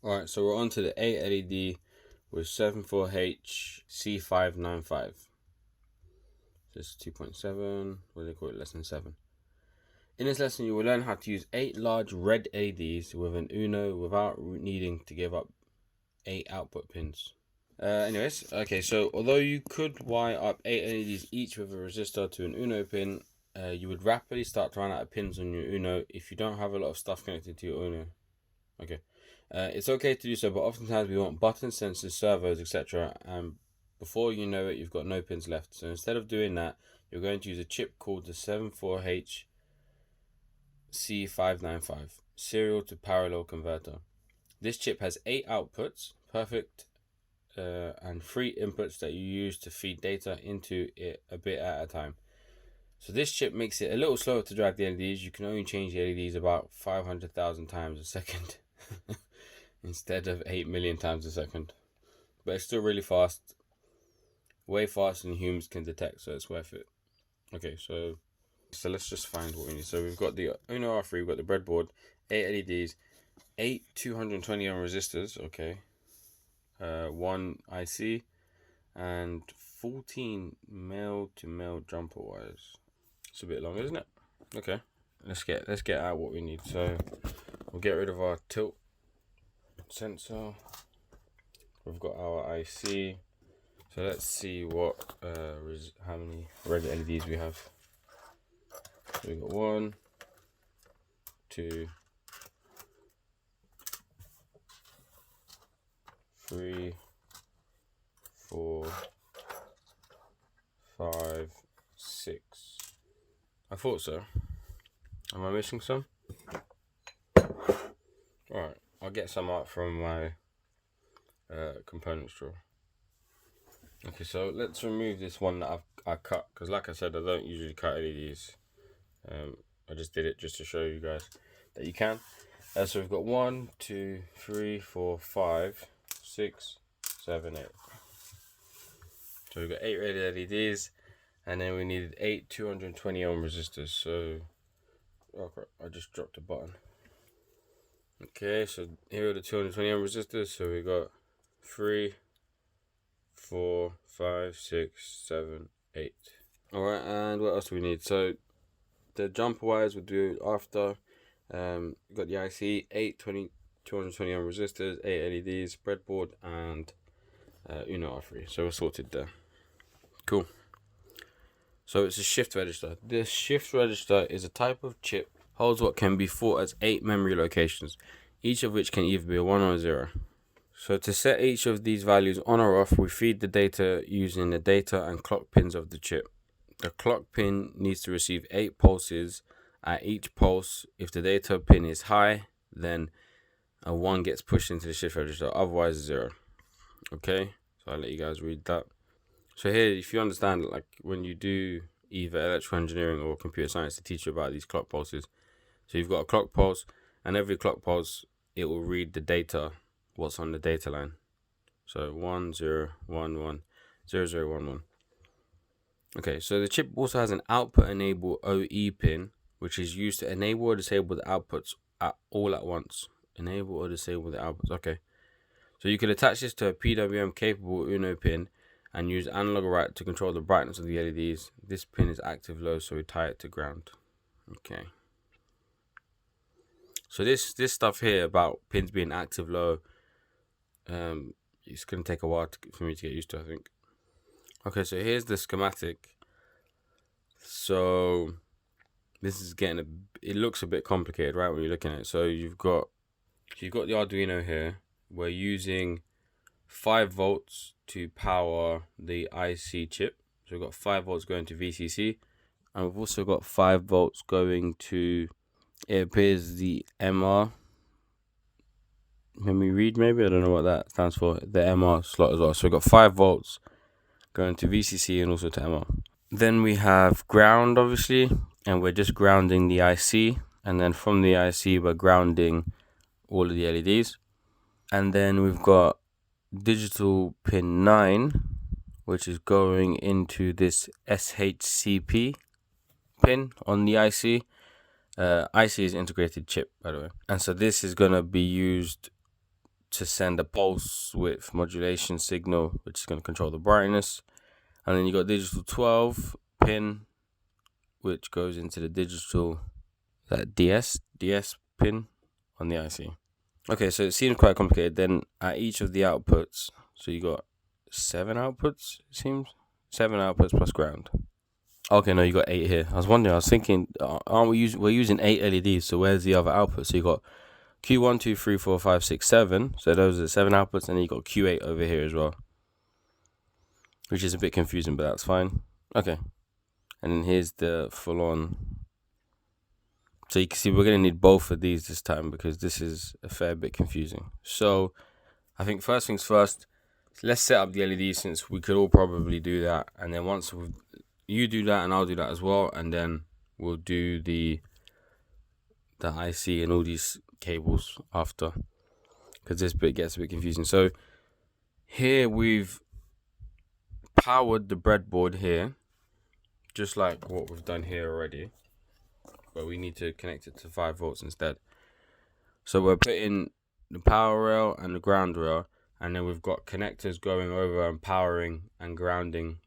Alright, so we're on to the 8 LED with 74H C595. This is 2.7, what do they call it, lesson 7. In this lesson, you will learn how to use 8 large red LEDs with an Uno without needing to give up 8 output pins. Anyways, okay, so although you could wire up 8 LEDs each with a resistor to an Uno pin, you would rapidly start to run out of pins on your Uno if you don't have a lot of stuff connected to your Uno. Okay. It's okay to do so, but oftentimes we want buttons, sensors, servos, etc. And before you know it, you've got no pins left. So instead of doing that, you're going to use a chip called the 74H C595 serial to parallel converter. This chip has 8 outputs, perfect, and 3 inputs that you use to feed data into it a bit at a time. So this chip makes it a little slower to drag the LEDs. You can only change the LEDs about 500,000 times a second. Instead of 8 million times a second, but it's still really fast, way faster than humans can detect, so it's worth it. Okay, so let's just find what we need. So we've got the Uno R3, we've got the breadboard, 8 LEDs, 8 220 ohm resistors, okay, 1 IC, and 14 male to male jumper wires. It's a bit long, isn't it? Okay, let's get out what we need. So we'll get rid of our tilt sensor. We've got our IC. So let's see what how many red LEDs we have. So we've got 1, 2, 3, 4, 5, 6. I thought so. Am I missing some? Alright, I'll get some out from my components drawer. Okay, so let's remove this one that I cut, because like I said, I don't usually cut LEDs. I just did it just to show you guys that you can. So we've got 1, 2, 3, 4, 5, 6, 7, 8. So we've got 8 red LEDs, and then we needed 8 220 ohm resistors. So, oh crap, I just dropped a button. Okay, so here are the 220 ohm resistors. So we got 3, 4, 5, 6, 7, 8. Alright, and what else do we need? So the jumper wires we'll do after. We've got the IC, 220 ohm resistors, 8 LEDs, breadboard, and Uno R3. So we're sorted there. Cool. So it's a shift register. This shift register is a type of chip, holds what can be thought as 8 memory locations, each of which can either be a 1 or a 0. So to set each of these values on or off, we feed the data using the data and clock pins of the chip. The clock pin needs to receive 8 pulses at each pulse. If the data pin is high, then a 1 gets pushed into the shift register, otherwise 0. Okay, so I'll let you guys read that. So here, if you understand, like when you do either electrical engineering or computer science, to teach you about these clock pulses. So you've got a clock pulse, and every clock pulse, it will read the data, what's on the data line. So 1 0 1 1 0 0 1 1. Okay, so the chip also has an output enable OE pin, which is used to enable or disable the outputs all at once. Enable or disable the outputs. Okay, so you can attach this to a PWM capable Uno pin and use analog right to control the brightness of the LEDs. This pin is active low, so we tie it to ground. Okay. So this stuff here about pins being active low, it's going to take a while for me to get used to, I think. Okay, so here's the schematic. So this is it looks a bit complicated, right, when you're looking at it. So you've got the Arduino here. We're using 5 volts to power the IC chip. So we've got 5 volts going to VCC, and we've also got 5 volts going to, it appears, the MR. Memory read, maybe? I don't know what that stands for. The MR slot as well. So we've got 5 volts going to VCC and also to MR. Then we have ground, obviously, and we're just grounding the IC. And then from the IC, we're grounding all of the LEDs. And then we've got digital pin 9, which is going into this SHCP pin on the IC. IC is integrated chip, by the way. And so this is going to be used to send a pulse width modulation signal, which is going to control the brightness. And then you got digital 12 pin, which goes into the digital DS pin on the IC. Okay, so it seems quite complicated. Then at each of the outputs, so you got 7 outputs, it seems. 7 outputs plus ground. Okay, no, you got 8 here. I was thinking, we're using 8 LEDs, so where's the other output? So you got Q1, 2, 3, 4, 5, 6, 7. So those are 7 outputs, and then you got Q8 over here as well, which is a bit confusing, but that's fine. Okay, and then here's the full-on. So you can see we're going to need both of these this time because this is a fair bit confusing. So I think first things first, let's set up the LED, since we could all probably do that. And then once you do that and I'll do that as well, and then we'll do the IC and all these cables after, because this bit gets a bit confusing. So here we've powered the breadboard here, just like what we've done here already, but we need to connect it to 5 volts instead. So we're putting the power rail and the ground rail, and then we've got connectors going over and powering and grounding.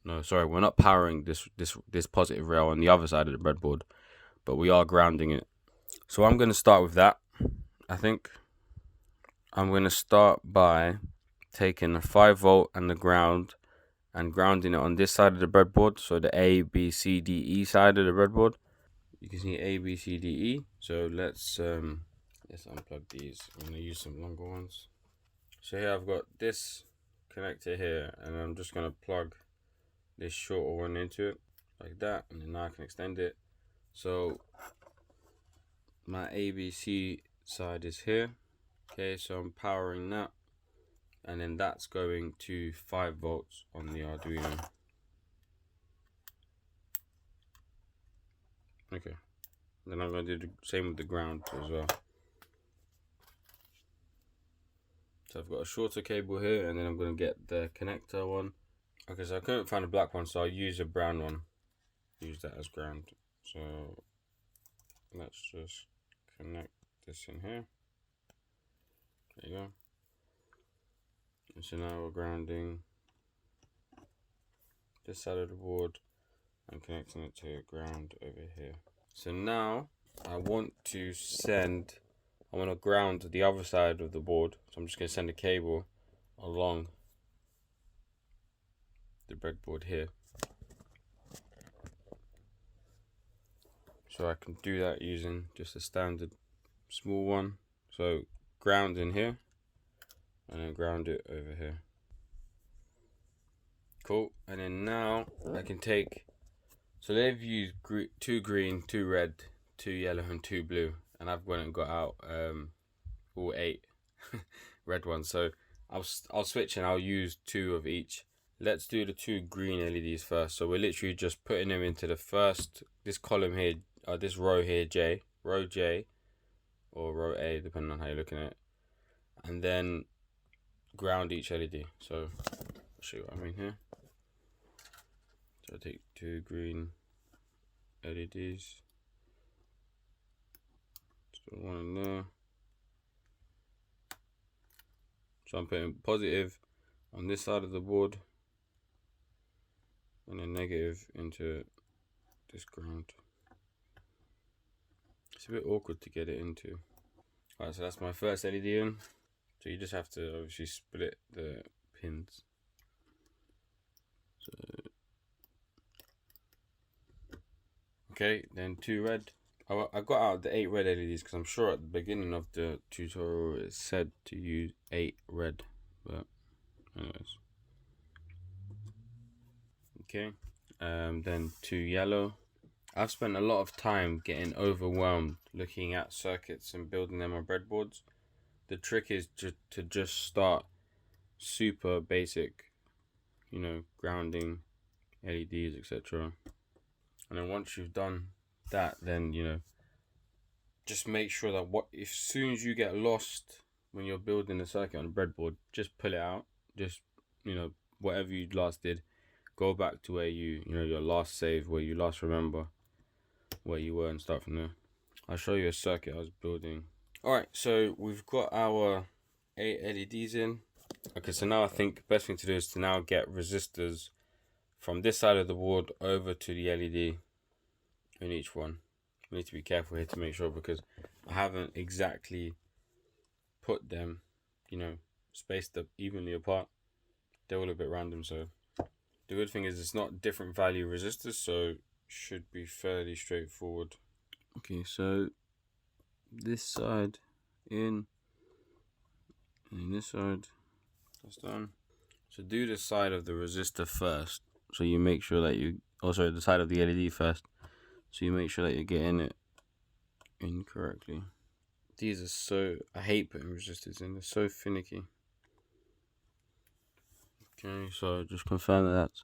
No, sorry, we're not powering this positive rail on the other side of the breadboard, but we are grounding it. So I'm going to start with that. I think I'm going to start by taking the 5 volt and the ground and grounding it on this side of the breadboard, so the A, B, C, D, E side of the breadboard. You can see A, B, C, D, E. So let's unplug these. I'm going to use some longer ones. So here I've got this connector here, and I'm just going to plug this shorter one into it like that, and then now I can extend it. So my ABC side is here. Okay, so I'm powering that, and then that's going to 5 volts on the Arduino. Okay, then I'm going to do the same with the ground as well. So I've got a shorter cable here, and then I'm going to get the connector one. Okay, so I couldn't find a black one, so I'll use a brown one. Use that as ground. So let's just connect this in here. There you go. And so now we're grounding this side of the board and connecting it to ground over here. So now I want to ground the other side of the board. So I'm just going to send a cable along the breadboard here. So I can do that using just a standard small one. So ground in here, and then ground it over here. Cool. And then now I can take, so they've used 2 green, 2 red, 2 yellow, and 2 blue, and I've gone and got out all 8 red ones. So I'll switch and I'll use 2 of each. Let's do the 2 green LEDs first. So we're literally just putting them into this column here, this row here, row J, or row A, depending on how you're looking at it, and then ground each LED. So I'll show you what I mean here. So I take 2 green LEDs, just one in there. So I'm putting positive on this side of the board, and then negative into this ground. It's a bit awkward to get it into. Alright, so that's my first LED in. So you just have to obviously split the pins. So, okay, then 2 red. I got out the 8 red LEDs because I'm sure at the beginning of the tutorial it said to use 8 red, but anyways. Okay, then 2 yellow. I've spent a lot of time getting overwhelmed looking at circuits and building them on breadboards. The trick is to just start super basic, grounding, LEDs, etc. And then once you've done that, then just make sure that as soon as you get lost when you're building a circuit on a breadboard, just pull it out. Just whatever you last did, go back to where your last save, where you last remember where you were, and start from there. I'll show you a circuit I was building. Alright, so we've got our 8 LEDs in. Okay, so now I think the best thing to do is to now get resistors from this side of the board over to the LED in each one. We need to be careful here to make sure, because I haven't exactly put them, spaced up evenly apart. They're all a bit random, so the good thing is it's not different value resistors, so should be fairly straightforward. Okay, so this side in, and this side, that's done. So do the side of the resistor first, so you make sure that you, the side of the LED first, so you make sure that you're getting it in correctly. These are so, I hate putting resistors in, they're so finicky. Okay, so just confirm that that's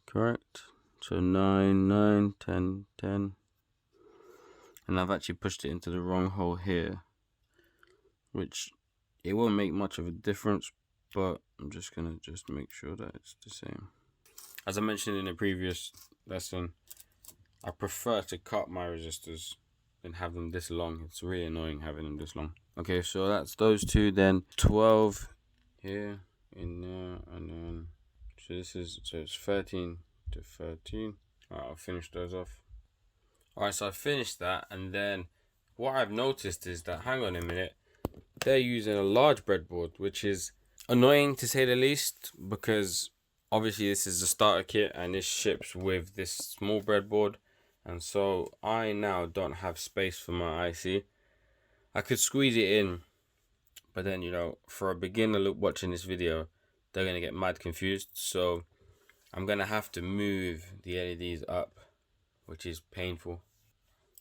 correct. So 9, 9, 10, 10. And I've actually pushed it into the wrong hole here, which it won't make much of a difference, but I'm just gonna make sure that it's the same. As I mentioned in a previous lesson, I prefer to cut my resistors than have them this long. It's really annoying having them this long. Okay, so that's those two. Then 12 here, in there, and then so it's 13 to 13. Alright, I'll finish those off. Alright, so I finished that, and then what I've noticed is that, hang on a minute, they're using a large breadboard, which is annoying to say the least, because obviously this is the starter kit and this ships with this small breadboard, and so I now don't have space for my IC. I could squeeze it in, but then, for a beginner watching this video, they're going to get mad confused, so I'm going to have to move the LEDs up, which is painful.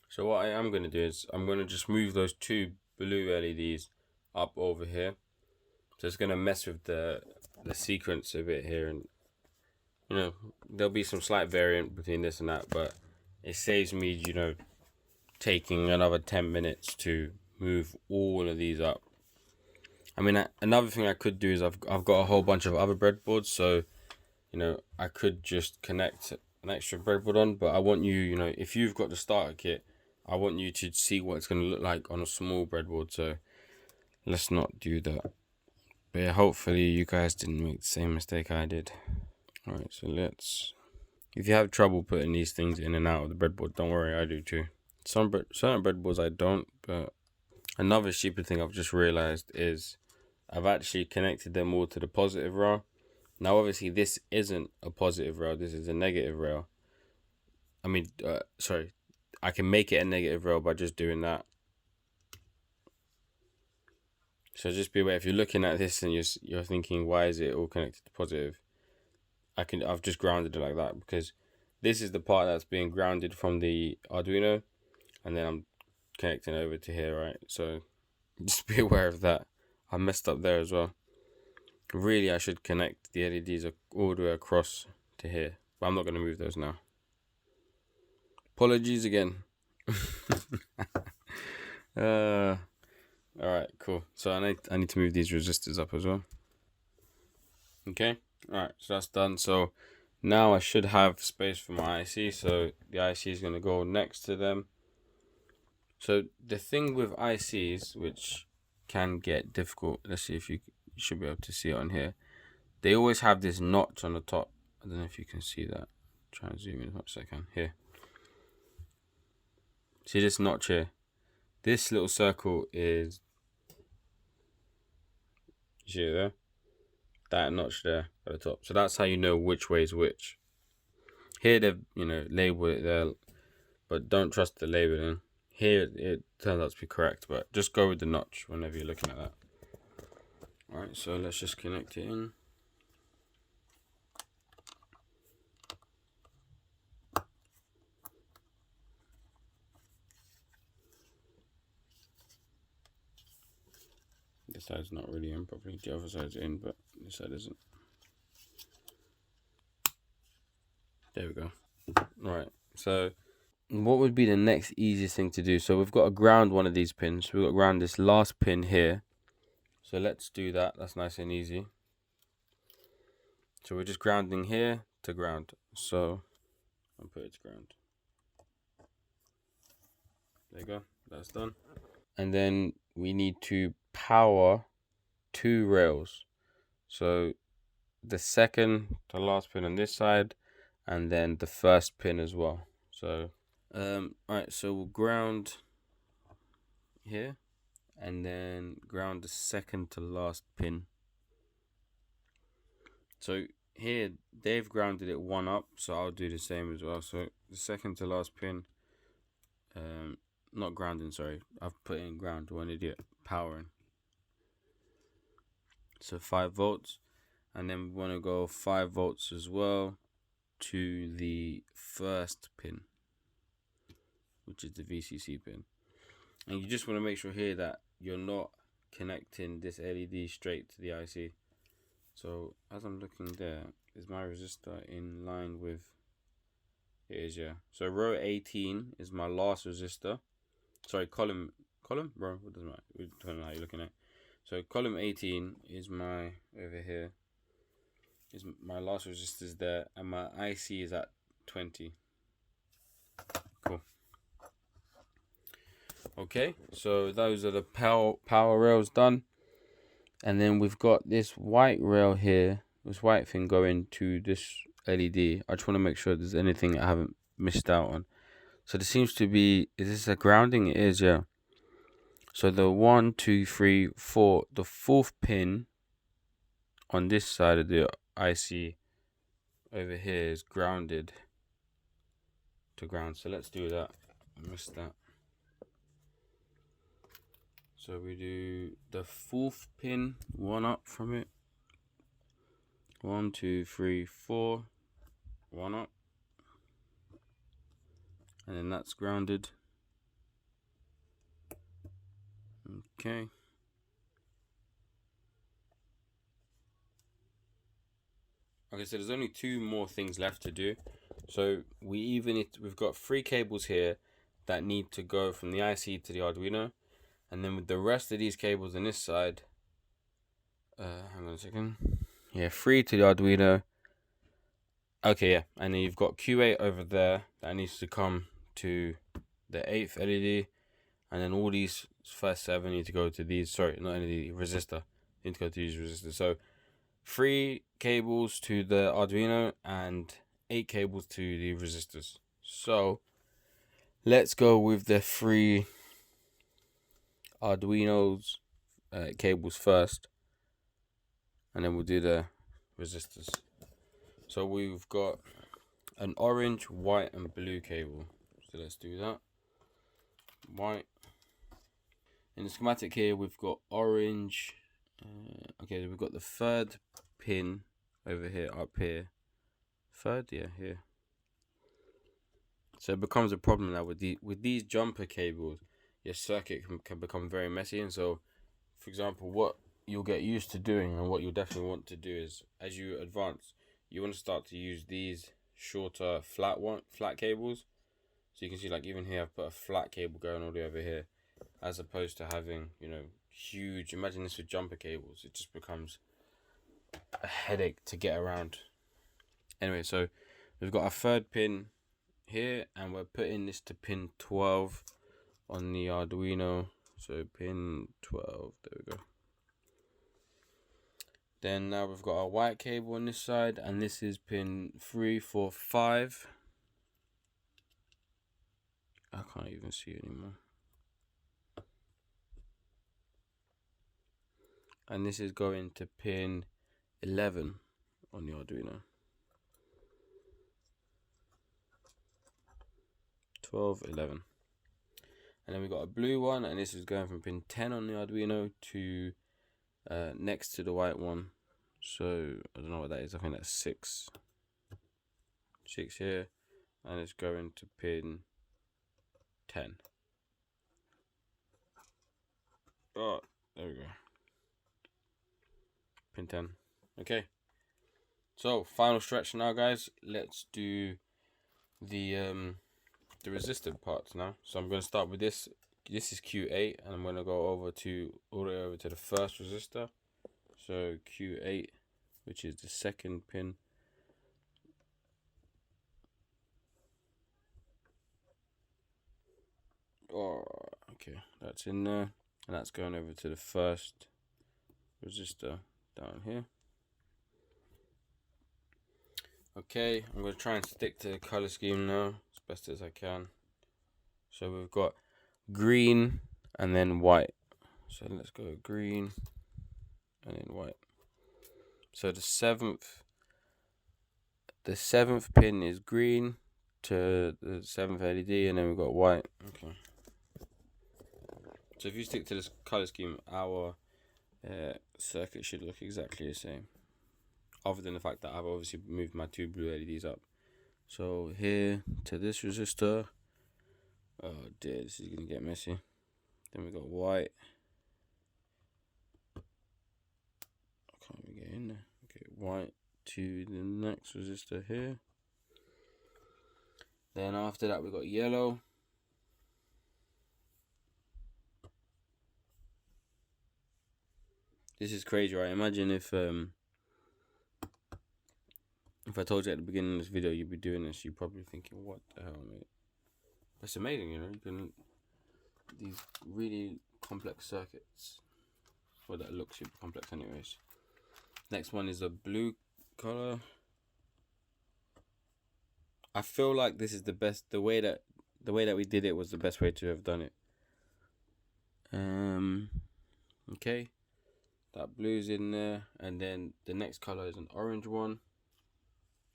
So what I am going to do is I'm going to just move those two blue LEDs up over here. So it's going to mess with the sequence a bit here, and there'll be some slight variant between this and that, but it saves me taking another 10 minutes to move all of these up. I mean, another thing I could do is I've got a whole bunch of other breadboards, so I could just connect an extra breadboard on, but I want you, if you've got the starter kit, I want you to see what it's going to look like on a small breadboard, so let's not do that. But yeah, hopefully you guys didn't make the same mistake I did. Alright, so if you have trouble putting these things in and out of the breadboard, don't worry, I do too. Certain breadboards I don't, but another stupid thing I've just realized is I've actually connected them all to the positive rail. Now obviously this isn't a positive rail, this is a negative rail. I mean, sorry, I can make it a negative rail by just doing that. So just be aware, if you're looking at this and you're thinking, why is it all connected to positive? I've just grounded it like that, because this is the part that's being grounded from the Arduino, and then I'm connecting over to here, right? So just be aware of that. I messed up there as well. Really, I should connect the LEDs all the way across to here, but I'm not going to move those now. Apologies again. Alright, cool. So I need to move these resistors up as well. Okay, alright, so that's done. So now I should have space for my IC, so the IC is going to go next to them. So the thing with ICs, which can get difficult, let's see if you should be able to see it on here. They always have this notch on the top. I don't know if you can see that. Try and zoom in as much as I can. Here. See this notch here? This little circle is, you see it there? That notch there at the top. So that's how you know which way is which. Here they've, labeled it there, but don't trust the labeling. Here it turns out to be correct, but just go with the notch whenever you're looking at that. Alright, so let's just connect it in. This side's not really in properly, the other side's in, but this side isn't. There we go. Right, so what would be the next easiest thing to do? So we've got to ground one of these pins. We've got to ground this last pin here. So let's do that. That's nice and easy. So we're just grounding here to ground. So I'll put it to ground. There you go. That's done. And then we need to power 2 rails. So the second to last pin on this side, and then the first pin as well. So alright, so we'll ground here, and then ground the second to last pin. So here they've grounded it 1 up, so I'll do the same as well. So the second to last pin, not grounding, sorry, I've put in ground, one idiot, powering. So 5 volts, and then we want to go 5 volts as well to the first pin, which is the VCC pin. And you just want to make sure here that you're not connecting this LED straight to the IC. So as I'm looking there, is my resistor in line with, it is, yeah. So row 18 is my last resistor. Sorry, column, bro, what doesn't matter, we don't know how you're looking at. So column 18 is my, over here, is my last resistors there, and my IC is at 20. Cool. Okay, so those are the power rails done. And then we've got this white rail here, this white thing going to this LED. I just want to make sure there's anything I haven't missed out on. So there seems to be, is this a grounding? It is, yeah. So the 1, 2, 3, 4, the 4th pin on this side of the IC over here is grounded to ground. So let's do that. I missed that. So we do the 4th pin, 1 up from it. 1, 2, 3, 4, 1 up. And then that's grounded. Okay. Okay, so there's only 2 more things left to do. So we've got 3 cables here that need to go from the IC to the Arduino. And then with the rest of these cables on this side, hang on a second. Yeah, 3 to the Arduino. Okay, yeah, and then you've got Q8 over there that needs to come to the 8th LED, and then all these first 7 need to go to these. Sorry, not LED, resistor. Need to go to these resistors. So 3 cables to the Arduino and 8 cables to the resistors. So let's go with the 3 Arduino's cables first, and then we'll do the resistors. So we've got an orange, white, and blue cable. So let's do that. White. In the schematic here, we've got orange. Okay, we've got the 3rd pin over here, up here. 3rd, yeah, here. So it becomes a problem now with these jumper cables. Your circuit can become very messy, and so, for example, what you'll get used to doing, and what you'll definitely want to do, is as you advance, you want to start to use these shorter flat cables. So you can see, like, even here I've put a flat cable going all the way over here, as opposed to having, you know, huge. Imagine this with jumper cables. It just becomes a headache to get around. Anyway, so we've got our 3rd pin here, and we're putting this to pin 12 on the Arduino. So pin 12, there we go. Then now we've got our white cable on this side, and this is pin 3, 4, 5. I can't even see it anymore. And this is going to pin 11 on the Arduino. 12, 11. And then we've got a blue one, and this is going from pin 10 on the Arduino to next to the white one. So I don't know what that is. I think that's 6 here, and it's going to pin 10. Oh, there we go. Pin 10. Okay. So final stretch now, guys. Let's do the resistor parts now. So I'm going to start with this. This is Q8, and I'm going to go all the way over to the first resistor. So Q8, which is the 2nd pin. Oh, okay, that's in there, and that's going over to the first resistor down here. Okay, I'm going to try and stick to the color scheme now as best as I can. So we've got green and then white. So let's go green and then white. So the seventh pin is green to the 7th LED, and then we've got white. Okay. So if you stick to this color scheme, our circuit should look exactly the same, other than the fact that I've obviously moved my 2 blue LEDs up. So here to this resistor. Oh dear, this is gonna get messy. Then we got white. I can't really get in there. Okay, white to the next resistor here. Then after that we got yellow. This is crazy, right? Imagine if I told you at the beginning of this video you'd be doing this, you're probably thinking, what the hell, mate? That's amazing, you know, you can these really complex circuits. Well, that looks super complex anyways. Next one is a blue color. I feel like this is the best, the way that we did it was the best way to have done it. Okay, that blue's in there, and then the next color is an orange one.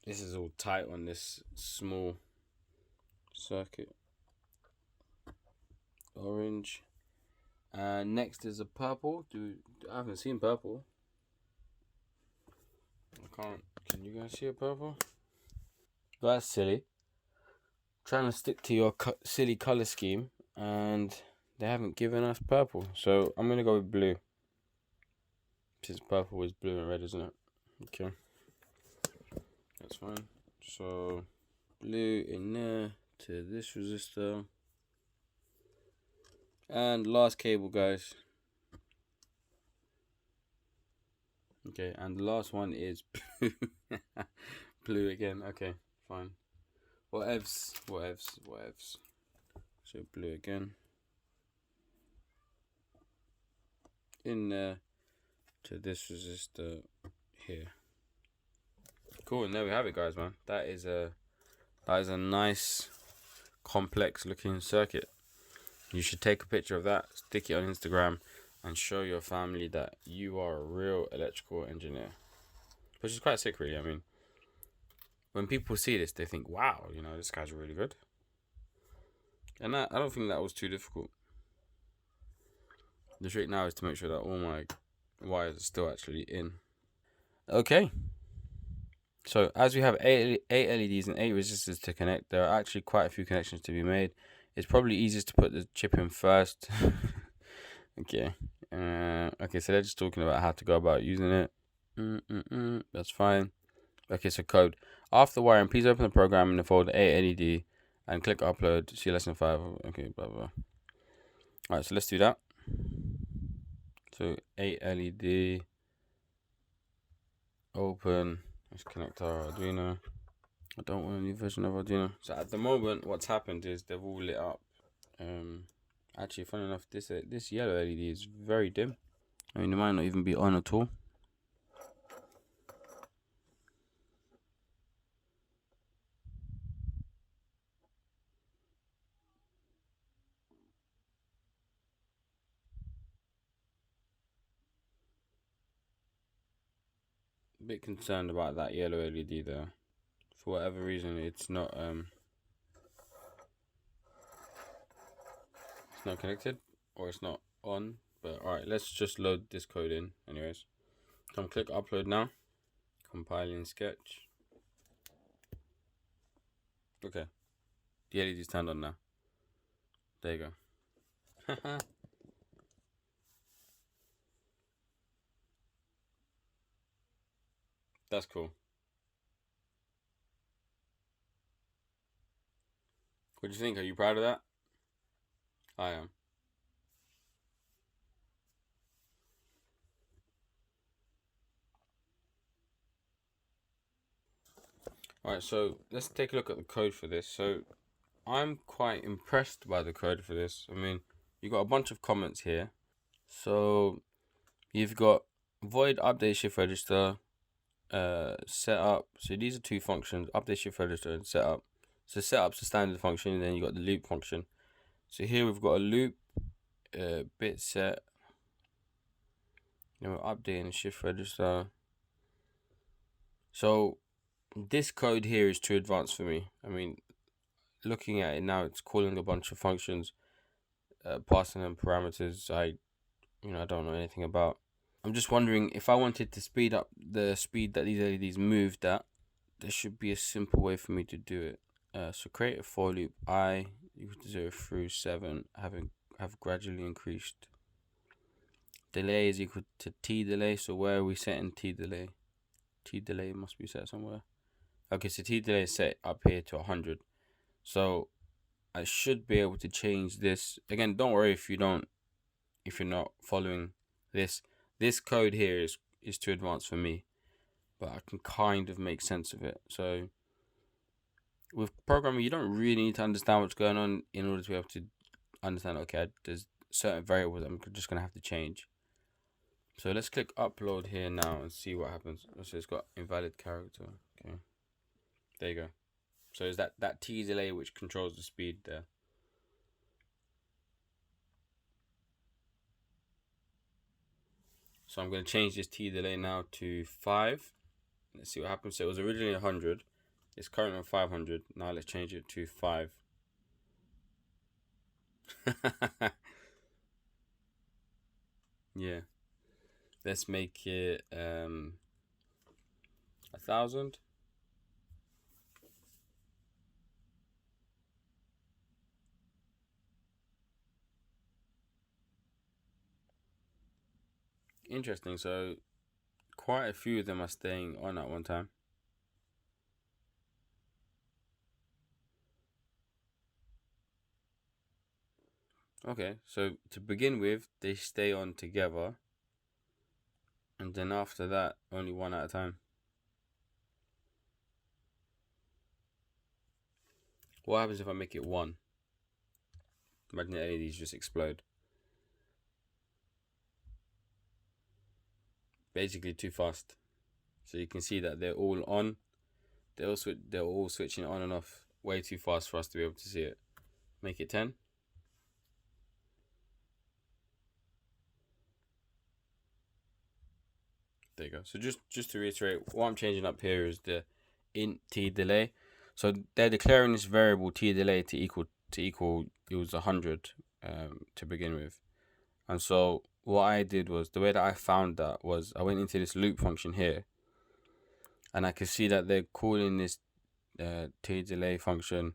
This is all tight on this small circuit. Orange. And next is a purple. I haven't seen purple. I can't. Can you guys see a purple? That's silly. Trying to stick to your silly color scheme, and they haven't given us purple. So I'm gonna go with blue, since purple is blue and red, isn't it? Okay, that's fine. So blue in there to this resistor. And last cable, guys. Okay, and the last one is blue. Blue again. Okay, fine. Whatevs. So blue again. In there to this resistor here. Cool, and there we have it, guys, man. That is a nice, complex looking circuit. You should take a picture of that, stick it on Instagram, and show your family that you are a real electrical engineer. Which is quite sick, really. I mean, when people see this, they think, wow, you know, this guy's really good. And I don't think that was too difficult. The trick now is to make sure that all my wires are still actually in. Okay. So as we have 8 LEDs and 8 resistors to connect, there are actually quite a few connections to be made. It's probably easiest to put the chip in first. Okay. Okay, so they're just talking about how to go about using it. That's fine. Okay, so code. After wiring, please open the program in the folder 8 LED and click upload. See lesson 5. Okay, blah blah. Alright, so let's do that. So 8 LED. Open. Let's connect our Arduino. I don't want a new version of Arduino. So at the moment, what's happened is they've all lit up. Actually, funny enough, this yellow LED is very dim. I mean, it might not even be on at all. A bit concerned about that yellow LED there. For whatever reason, it's not connected, or it's not on. But alright, let's just load this code in anyways. Come click upload now. Compiling sketch. Okay, the LED is turned on now. There you go. That's cool. What do you think? Are you proud of that? I am. Alright, so let's take a look at the code for this. So I'm quite impressed by the code for this. I mean, you got a bunch of comments here. So you've got void update shift register, setup. So these are two functions: update shift register and setup. So setup's a standard function, and then you got the loop function. So here we've got a loop, bit set. Then we're updating the shift register. So this code here is too advanced for me. I mean, looking at it now, it's calling a bunch of functions, passing them parameters I don't know anything about. I'm just wondering if I wanted to speed up the speed that these LEDs move, that there should be a simple way for me to do it. So create a for loop I equal to 0 through 7, have gradually increased. Delay is equal to TDelay. So where are we setting TDelay? TDelay must be set somewhere. Okay, so TDelay is set up here to 100. So I should be able to change this. Again, don't worry if you're not following this. This code here is too advanced for me, but I can kind of make sense of it. So with programming, you don't really need to understand what's going on in order to be able to understand, okay, there's certain variables I'm just going to have to change. So let's click upload here now and see what happens. So it's got invalid character. Okay, there you go. So is that TDelay which controls the speed there. So I'm going to change this TDelay now to 5. Let's see what happens. So it was originally 100. It's currently on 500. Now let's change it to 5. Yeah. Let's make it 1,000. Interesting. So quite a few of them are staying on at one time. Okay, so to begin with, they stay on together, and then after that, only one at a time. What happens if I make it 1? Imagine the LEDs just explode. Basically too fast. So you can see that they're all on. They're all switching on and off way too fast for us to be able to see it. Make it 10. There you go. So just to reiterate, what I'm changing up here is the int TDelay. So they're declaring this variable TDelay to equal it was 100 to begin with. And so what I did was, the way that I found that was, I went into this loop function here, and I could see that they're calling this TDelay function,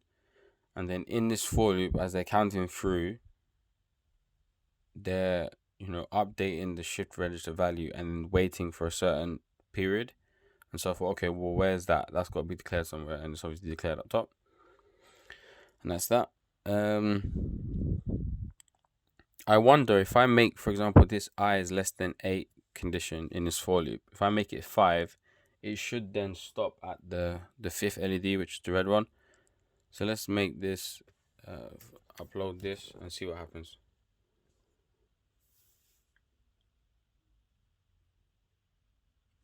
and then in this for loop, as they're counting through, they're updating the shift register value and waiting for a certain period. And so I thought, okay, well, where's that? That's got to be declared somewhere, and it's obviously declared up top. And that's that. I wonder if I make, for example, this I is less than 8 condition in this for loop. If I make it 5, it should then stop at the 5th LED, which is the red one. So let's make this, upload this and see what happens.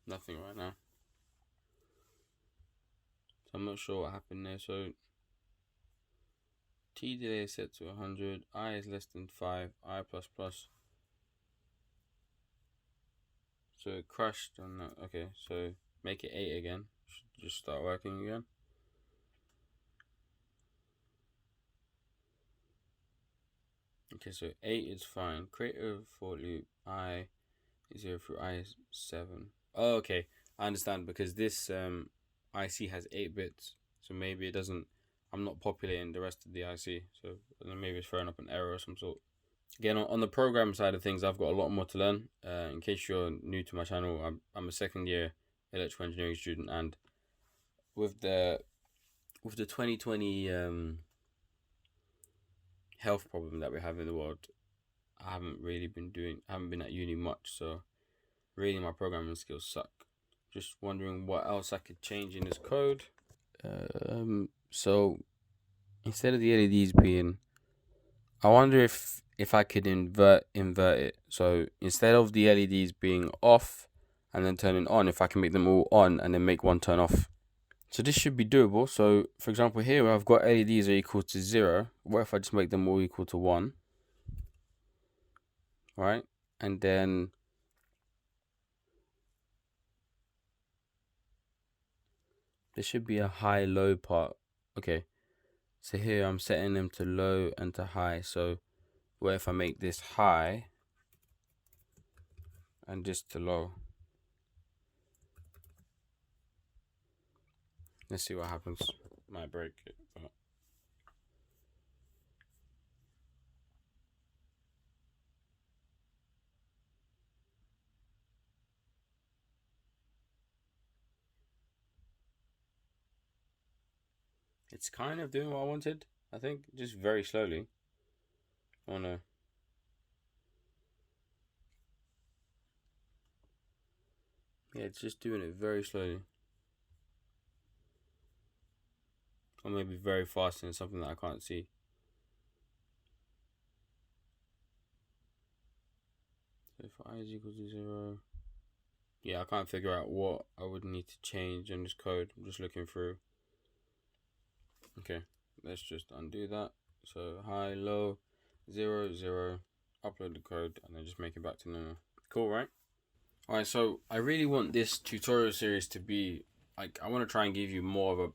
Nothing right now. So I'm not sure what happened there. So TDelay is set to 100, I is less than 5, I plus plus. So it crashed on that. Okay, so make it 8 again. Should just start working again. Okay, so 8 is fine. Create a for loop I is 0 through I is 7. Oh, okay, I understand, because this IC has 8 bits, so maybe it doesn't. I'm not populating the rest of the IC, so maybe it's throwing up an error of some sort. Again, on the program side of things, I've got a lot more to learn. In case you're new to my channel, I'm a second year electrical engineering student, and with the 2020 health problem that we have in the world, I haven't been at uni much, so really my programming skills suck. Just wondering what else I could change in this code. So instead of the LEDs being, I wonder if I could invert it. So instead of the LEDs being off, and then turning on, if I can make them all on and then make one turn off. So this should be doable. So for example, here I've got LEDs are equal to 0. What if I just make them all equal to 1? Right? And then there should be a high-low part. Okay. So here I'm setting them to low and to high. So what if I make this high and this to low? Let's see what happens. Might break it, but it's kind of doing what I wanted. I think just very slowly. Oh no. Yeah, it's just doing it very slowly. Or maybe very fast and something that I can't see. So if I is equal to 0. Yeah, I can't figure out what I would need to change in this code. I'm just looking through. Okay, let's just undo that. So high, low, 0, 0, upload the code, and then just make it back to normal. Cool, right? Alright, so I really want this tutorial series to be, like, I want to try and give you more of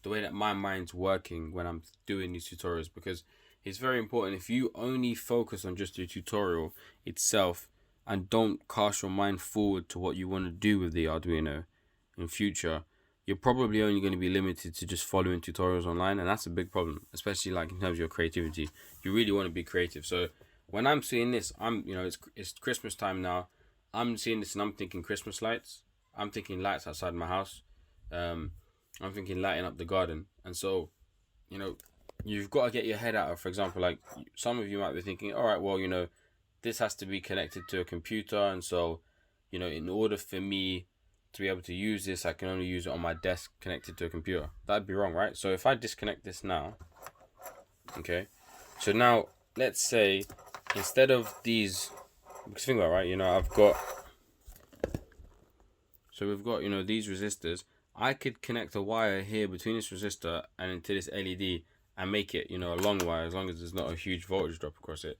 the way that my mind's working when I'm doing these tutorials, because it's very important. If you only focus on just the tutorial itself and don't cast your mind forward to what you want to do with the Arduino in future, you're probably only going to be limited to just following tutorials online, and that's a big problem, especially like in terms of your creativity. You really want to be creative. So when I'm seeing this, it's Christmas time now. I'm seeing this and I'm thinking Christmas lights. I'm thinking lights outside my house. I'm thinking lighting up the garden. And so, you've got to get your head out of, for example, like some of you might be thinking, all right, well, this has to be connected to a computer. And so, in order for me to be able to use this, I can only use it on my desk connected to a computer. That'd be wrong, right? So if I disconnect this now, okay. So now let's say instead of these, because think about it, right? We've got, these resistors. I could connect a wire here between this resistor and into this LED and make it, a long wire, as long as there's not a huge voltage drop across it.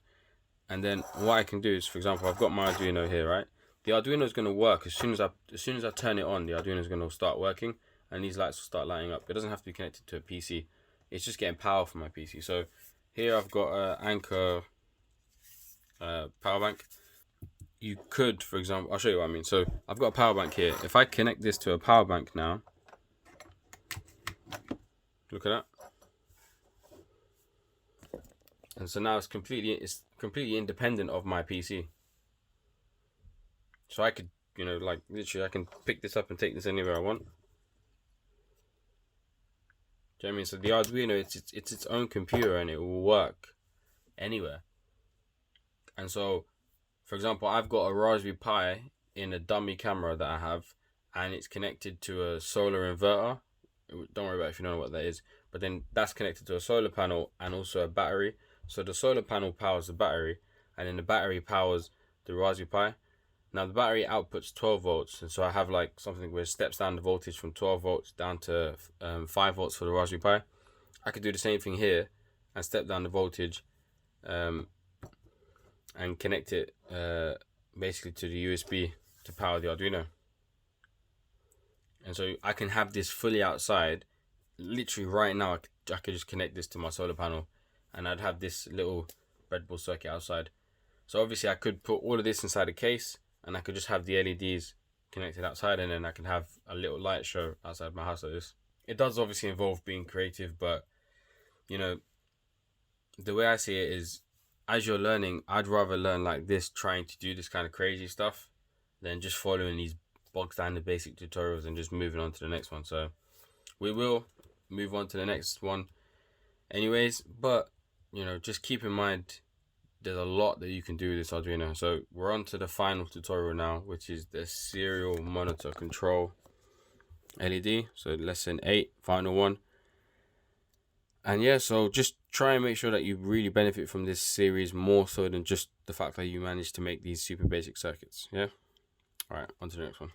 And then what I can do is, for example, I've got my Arduino here, right? The Arduino is going to work as soon as I turn it on. The Arduino is going to start working, and these lights will start lighting up. It doesn't have to be connected to a PC. It's just getting power from my PC. So here I've got an Anchor power bank. You could, for example, I'll show you what I mean. So I've got a power bank here. If I connect this to a power bank now, look at that. And so now it's completely independent of my PC. So I could, literally I can pick this up and take this anywhere I want. Do you know what I mean? So the Arduino, it's its own computer and it will work anywhere. And so, for example, I've got a Raspberry Pi in a dummy camera that I have, and it's connected to a solar inverter. Don't worry about it if you don't know what that is. But then that's connected to a solar panel and also a battery. So the solar panel powers the battery, and then the battery powers the Raspberry Pi. Now the battery outputs 12 volts, and so I have like something where it steps down the voltage from 12 volts down to 5 volts for the Raspberry Pi. I could do the same thing here and step down the voltage and connect it basically to the USB to power the Arduino. And so I can have this fully outside. Literally right now I could just connect this to my solar panel and I'd have this little breadboard circuit outside. So obviously I could put all of this inside a case and I could just have the LEDs connected outside, and then I can have a little light show outside my house like this. It does obviously involve being creative, but the way I see it is, as you're learning, I'd rather learn like this, trying to do this kind of crazy stuff, than just following these bog standard basic tutorials and just moving on to the next one. So we will move on to the next one anyways, but just keep in mind there's a lot that you can do with this Arduino. So we're on to the final tutorial now, which is the serial monitor control LED. So lesson 8, final one. And yeah, so just try and make sure that you really benefit from this series more so than just the fact that you managed to make these super basic circuits. Yeah. All right, on to the next one.